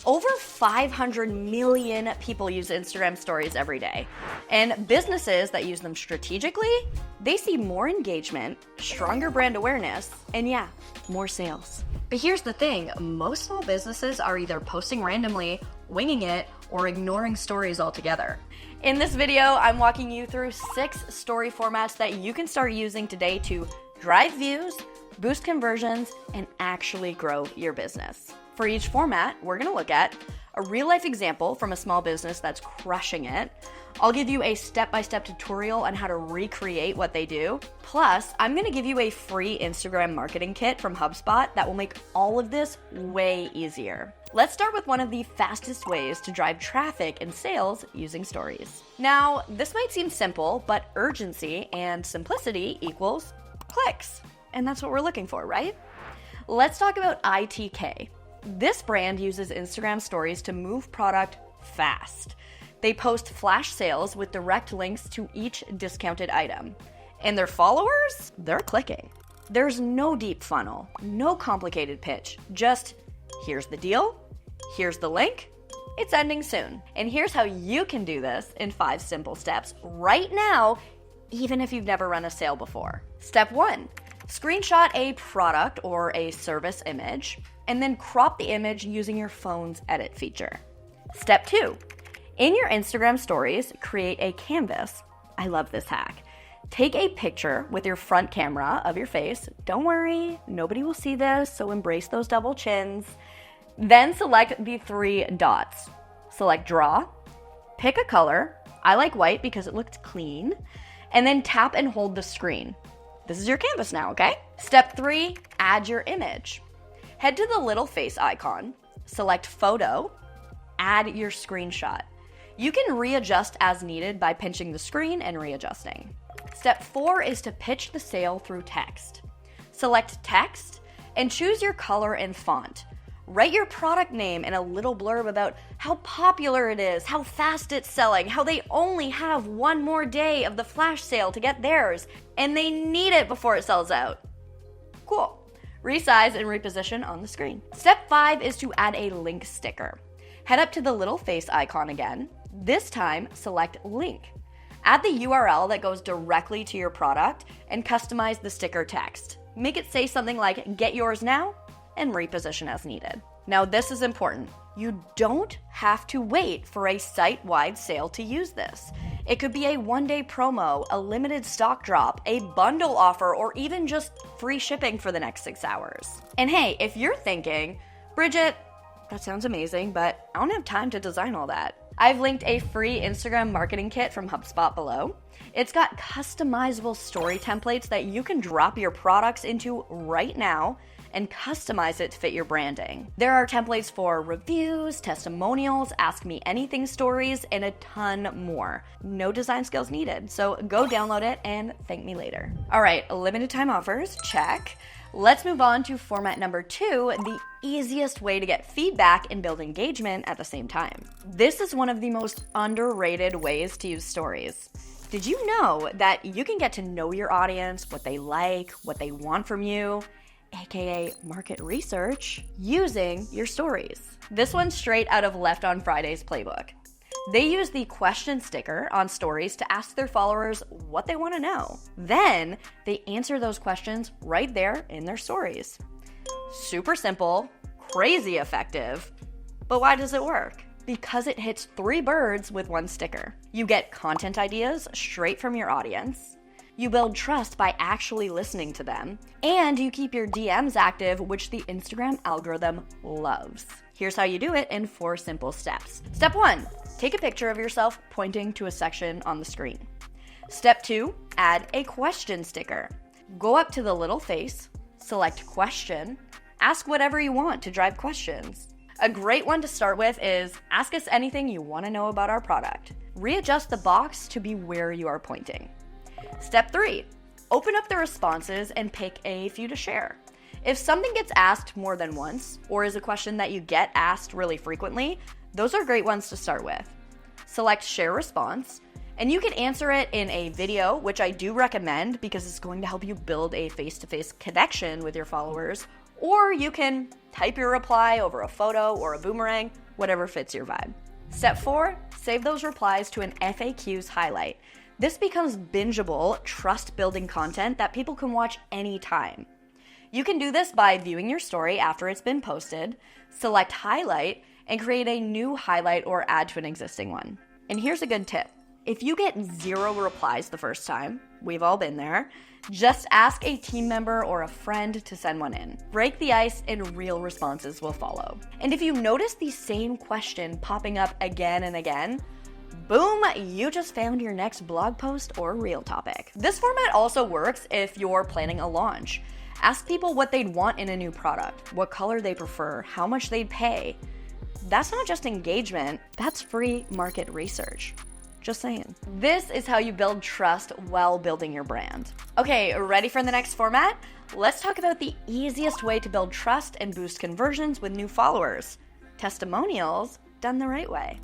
Over 500 million people use Instagram stories every day. And businesses that use them strategically, they see more engagement, stronger brand awareness, and yeah, more sales. But here's the thing, most small businesses are either posting randomly, winging it, or ignoring stories altogether. In this video, I'm walking you through 6 story formats that you can start using today to drive views, boost conversions, and actually grow your business. For each format, we're gonna look at a real-life example from a small business that's crushing it. I'll give you a step-by-step tutorial on how to recreate what they do. Plus, I'm gonna give you a free Instagram marketing kit from HubSpot that will make all of this way easier. Let's start with one of the fastest ways to drive traffic and sales using stories. Now, this might seem simple, but urgency and simplicity equals clicks. And that's what we're looking for, right? Let's talk about ITK. This brand uses Instagram stories to move product fast. They post flash sales with direct links to each discounted item. And their followers, they're clicking. There's no deep funnel, no complicated pitch, just here's the deal, here's the link, it's ending soon. And here's how you can do this in 5 simple steps right now, even if you've never run a sale before. Step 1, screenshot a product or a service image, and then crop the image using your phone's edit feature. Step 2, in your Instagram stories, create a canvas. I love this hack. Take a picture with your front camera of your face. Don't worry, nobody will see this, so embrace those double chins. Then select the 3 dots. Select draw, pick a color. I like white because it looks clean, and then tap and hold the screen. This is your canvas now, okay? Step 3, add your image. Head to the little face icon, select photo, add your screenshot. You can readjust as needed by pinching the screen and readjusting. Step 4 is to pitch the sale through text. Select text and choose your color and font. Write your product name and a little blurb about how popular it is, how fast it's selling, how they only have one more day of the flash sale to get theirs, and they need it before it sells out. Cool. Resize and reposition on the screen. Step 5 is to add a link sticker. Head up to the little face icon again. This time, select link. Add the URL that goes directly to your product and customize the sticker text. Make it say something like, "Get yours now," and reposition as needed. Now, this is important. You don't have to wait for a site-wide sale to use this. It could be a one-day promo, a limited stock drop, a bundle offer, or even just free shipping for the next 6 hours. And hey, if you're thinking, Bridget, that sounds amazing, but I don't have time to design all that, I've linked a free Instagram marketing kit from HubSpot below. It's got customizable story templates that you can drop your products into right now and customize it to fit your branding. There are templates for reviews, testimonials, ask me anything stories, and a ton more. No design skills needed, so go download it and thank me later. All right, limited time offers, check. Let's move on to format number 2, the easiest way to get feedback and build engagement at the same time. This is one of the most underrated ways to use stories. Did you know that you can get to know your audience, what they like, what they want from you, aka market research, using your stories? This one's straight out of Left on Friday's playbook. They use the question sticker on stories to ask their followers what they want to know. Then they answer those questions right there in their stories. Super simple, crazy effective, but why does it work? Because it hits 3 birds with 1 sticker. You get content ideas straight from your audience. You build trust by actually listening to them, and you keep your DMs active, which the Instagram algorithm loves. Here's how you do it in 4 simple steps. Step 1, take a picture of yourself pointing to a section on the screen. Step 2, add a question sticker. Go up to the little face, select question, ask whatever you want to drive questions. A great one to start with is, ask us anything you want to know about our product. Readjust the box to be where you are pointing. Step 3, open up the responses and pick a few to share. If something gets asked more than once, or is a question that you get asked really frequently, those are great ones to start with. Select share response, and you can answer it in a video, which I do recommend because it's going to help you build a face-to-face connection with your followers, Or you can type your reply over a photo or a boomerang, whatever fits your vibe. Step 4, save those replies to an FAQs highlight. This becomes bingeable, trust-building content that people can watch anytime. You can do this by viewing your story after it's been posted, select highlight, and create a new highlight or add to an existing one. And here's a good tip. If you get 0 replies the first time, we've all been there, just ask a team member or a friend to send one in. Break the ice and real responses will follow. And if you notice the same question popping up again and again, boom, you just found your next blog post or reel topic. This format also works if you're planning a launch. Ask people what they'd want in a new product, what color they prefer, how much they'd pay. That's not just engagement, that's free market research. Just saying. This is how you build trust while building your brand. Okay, ready for the next format? Let's talk about the easiest way to build trust and boost conversions with new followers. Testimonials done the right way.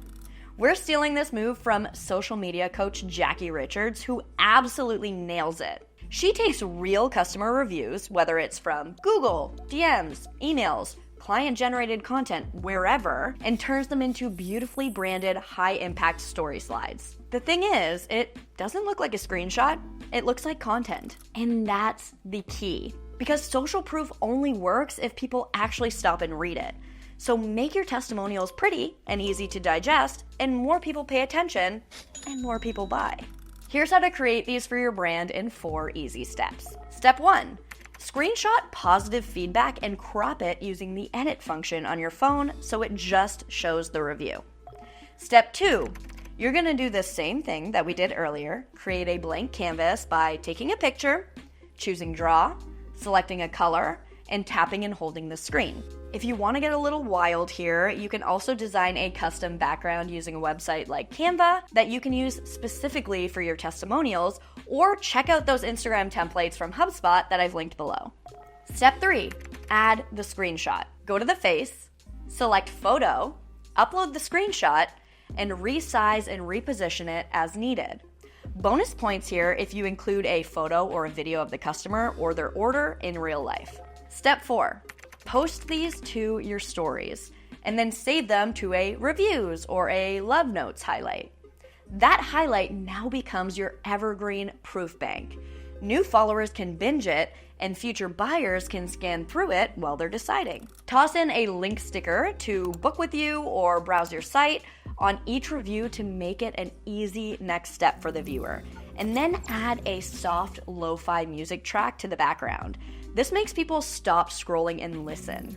We're stealing this move from social media coach Jackie Richards, who absolutely nails it. She takes real customer reviews, whether it's from Google, DMs, emails, client-generated content, wherever, and turns them into beautifully branded, high-impact story slides. The thing is, it doesn't look like a screenshot, it looks like content. And that's the key. Because social proof only works if people actually stop and read it. So make your testimonials pretty and easy to digest, and more people pay attention, and more people buy. Here's how to create these for your brand in 4 easy steps. Step 1. Screenshot positive feedback and crop it using the edit function on your phone so it just shows the review. Step 2, you're going to do the same thing that we did earlier. Create a blank canvas by taking a picture, choosing draw, selecting a color, and tapping and holding the screen. If you want to get a little wild here, you can also design a custom background using a website like Canva that you can use specifically for your testimonials, or check out those Instagram templates from HubSpot that I've linked below. Step 3, add the screenshot. Go to the face, select photo, upload the screenshot, and resize and reposition it as needed. Bonus points here if you include a photo or a video of the customer or their order in real life. Step 4, post these to your stories and then save them to a reviews or a love notes highlight. That highlight now becomes your evergreen proof bank. New followers can binge it and future buyers can scan through it while they're deciding. Toss in a link sticker to book with you or browse your site on each review to make it an easy next step for the viewer. And then add a soft lo-fi music track to the background. This makes people stop scrolling and listen.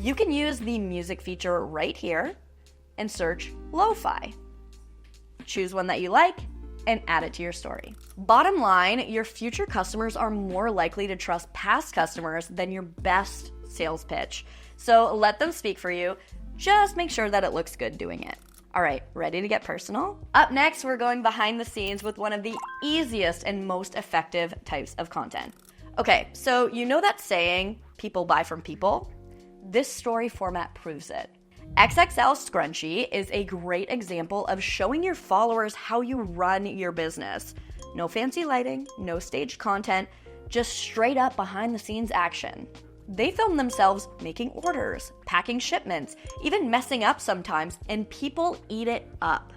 You can use the music feature right here and search lo-fi. Choose one that you like and add it to your story. Bottom line, your future customers are more likely to trust past customers than your best sales pitch. So let them speak for you. Just make sure that it looks good doing it. All right, ready to get personal? Up next, we're going behind the scenes with one of the easiest and most effective types of content. Okay, so you know that saying, people buy from people? This story format proves it. XXL Scrunchie is a great example of showing your followers how you run your business. No fancy lighting, no staged content, just straight up behind the scenes action. They film themselves making orders, packing shipments, even messing up sometimes, and people eat it up.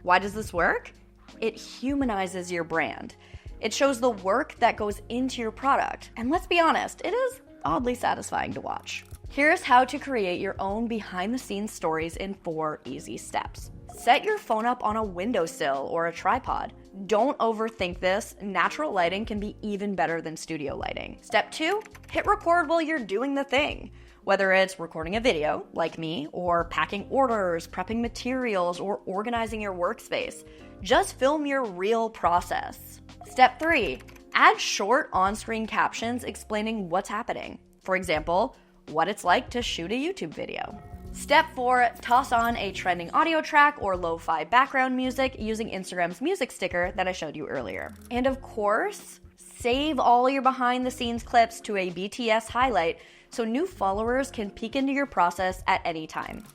Why does this work? It humanizes your brand. It shows the work that goes into your product. And let's be honest, it is oddly satisfying to watch. Here's how to create your own behind-the-scenes stories in 4 easy steps. Set your phone up on a windowsill or a tripod. Don't overthink this. Natural lighting can be even better than studio lighting. Step 2, hit record while you're doing the thing. Whether it's recording a video, like me, or packing orders, prepping materials, or organizing your workspace. Just film your real process. Step 3, add short on-screen captions explaining what's happening. For example, what it's like to shoot a YouTube video. Step 4, toss on a trending audio track or lo-fi background music using Instagram's music sticker that I showed you earlier. And of course, save all your behind-the-scenes clips to a BTS highlight so new followers can peek into your process at any time.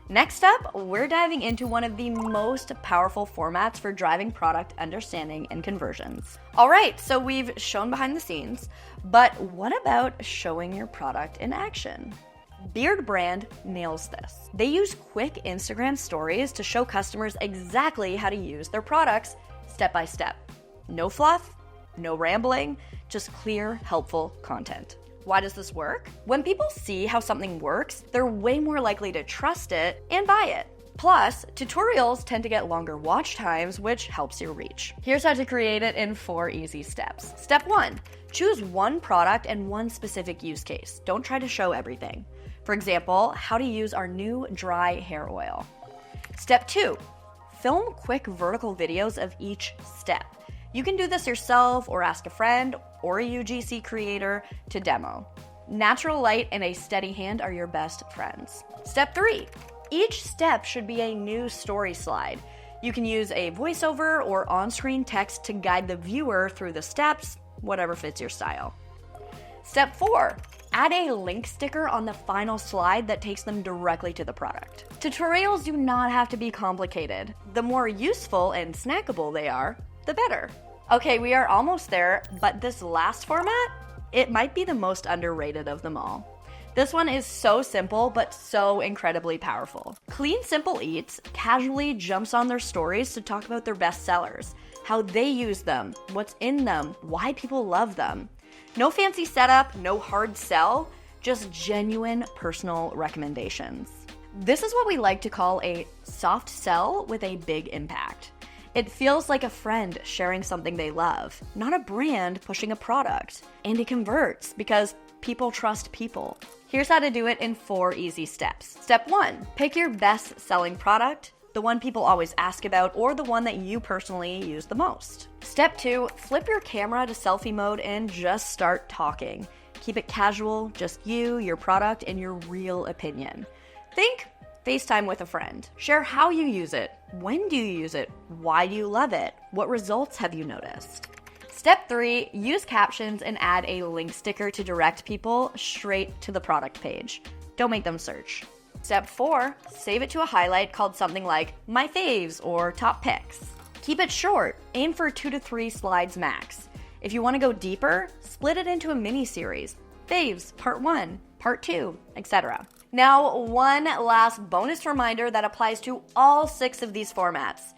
Next up, we're diving into one of the most powerful formats for driving product understanding and conversions. All right, so we've shown behind the scenes, but what about showing your product in action? Beard Brand nails this. They use quick Instagram stories to show customers exactly how to use their products step by step. No fluff, no rambling, just clear, helpful content. Why does this work? When people see how something works, they're way more likely to trust it and buy it. Plus, tutorials tend to get longer watch times, which helps your reach. Here's how to create it in 4 easy steps. Step 1, choose one product and one specific use case. Don't try to show everything. For example, how to use our new dry hair oil. Step 2, film quick vertical videos of each step. You can do this yourself or ask a friend or a UGC creator to demo. Natural light and a steady hand are your best friends. Step 3, each step should be a new story slide. You can use a voiceover or on-screen text to guide the viewer through the steps, whatever fits your style. Step 4, add a link sticker on the final slide that takes them directly to the product. Tutorials do not have to be complicated. The more useful and snackable they are, the better. Okay, we are almost there, but this last format, it might be the most underrated of them all. This one is so simple, but so incredibly powerful. Clean Simple Eats casually jumps on their stories to talk about their best sellers, how they use them, what's in them, why people love them. No fancy setup, no hard sell, just genuine personal recommendations. This is what we like to call a soft sell with a big impact. It feels like a friend sharing something they love, not a brand pushing a product. And it converts because people trust people. Here's how to do it in 4 easy steps. Step 1, pick your best-selling product, the one people always ask about, or the one that you personally use the most. Step 2, flip your camera to selfie mode and just start talking. Keep it casual, just you, your product, and your real opinion. Think FaceTime with a friend. Share how you use it. When do you use it? Why do you love it? What results have you noticed? Step 3, use captions and add a link sticker to direct people straight to the product page. Don't make them search. Step 4, save it to a highlight called something like My Faves or Top Picks. Keep it short. Aim for 2 to 3 slides max. If you want to go deeper, split it into a mini series. Faves, part 1, part 2, etc. Now, one last bonus reminder that applies to all 6 of these formats.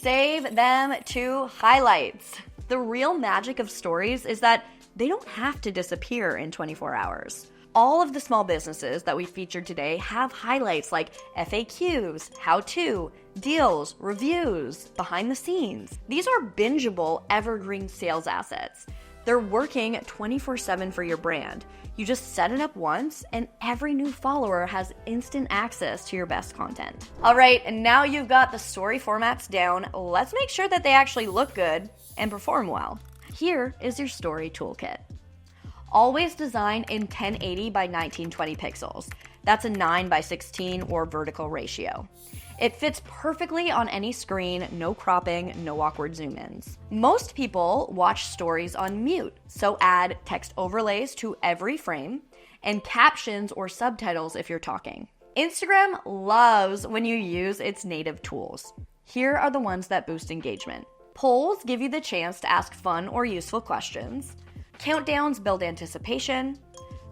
Save them to highlights. The real magic of stories is that they don't have to disappear in 24 hours. All of the small businesses that we featured today have highlights like FAQs, how-to, deals, reviews, behind the scenes. These are bingeable, evergreen sales assets. They're working 24/7 for your brand. You just set it up once, and every new follower has instant access to your best content. All right, and now you've got the story formats down, let's make sure that they actually look good and perform well. Here is your story toolkit. Always design in 1080 by 1920 pixels. That's a 9 by 16 or vertical ratio. It fits perfectly on any screen, no cropping, no awkward zoom-ins. Most people watch stories on mute, so add text overlays to every frame and captions or subtitles if you're talking. Instagram loves when you use its native tools. Here are the ones that boost engagement. Polls give you the chance to ask fun or useful questions. Countdowns build anticipation.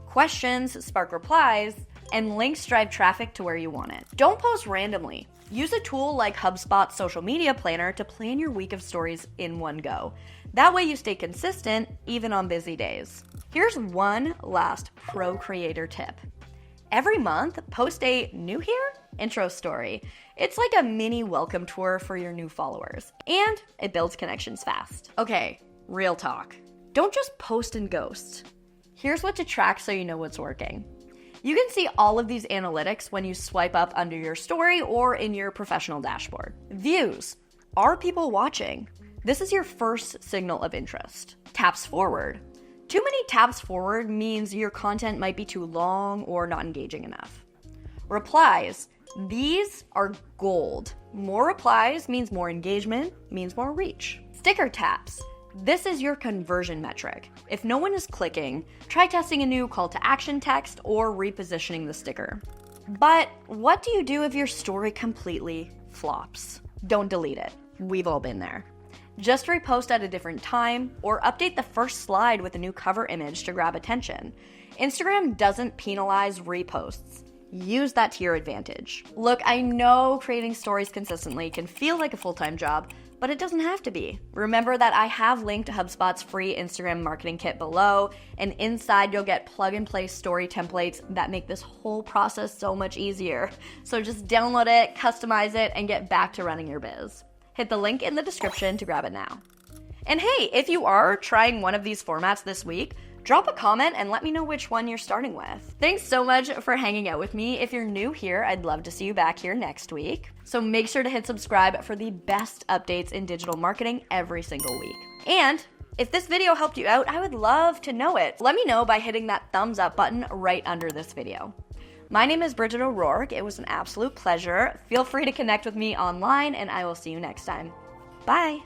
Questions spark replies. And links drive traffic to where you want it. Don't post randomly. Use a tool like HubSpot Social Media Planner to plan your week of stories in one go. That way you stay consistent even on busy days. Here's one last pro creator tip. Every month, post a new here intro story. It's like a mini welcome tour for your new followers, and it builds connections fast. Okay, real talk. Don't just post and ghost. Here's what to track so you know what's working. You can see all of these analytics when you swipe up under your story or in your professional dashboard. Views. Are people watching? This is your first signal of interest. Taps forward. Too many taps forward means your content might be too long or not engaging enough. Replies. These are gold. More replies means more engagement, means more reach. Sticker taps. This is your conversion metric. If no one is clicking, try testing a new call to action text or repositioning the sticker. But what do you do if your story completely flops? Don't delete it. We've all been there. Just repost at a different time or update the first slide with a new cover image to grab attention. Instagram doesn't penalize reposts. Use that to your advantage. Look, I know creating stories consistently can feel like a full-time job, but it doesn't have to be. Remember that I have linked to HubSpot's free Instagram marketing kit below, and inside you'll get plug-and-play story templates that make this whole process so much easier. So just download it, customize it, and get back to running your biz. Hit the link in the description to grab it now. And hey, if you are trying one of these formats this week, drop a comment and let me know which one you're starting with. Thanks so much for hanging out with me. If you're new here, I'd love to see you back here next week. So make sure to hit subscribe for the best updates in digital marketing every single week. And if this video helped you out, I would love to know it. Let me know by hitting that thumbs up button right under this video. My name is Bridget O'Rourke. It was an absolute pleasure. Feel free to connect with me online, and I will see you next time. Bye.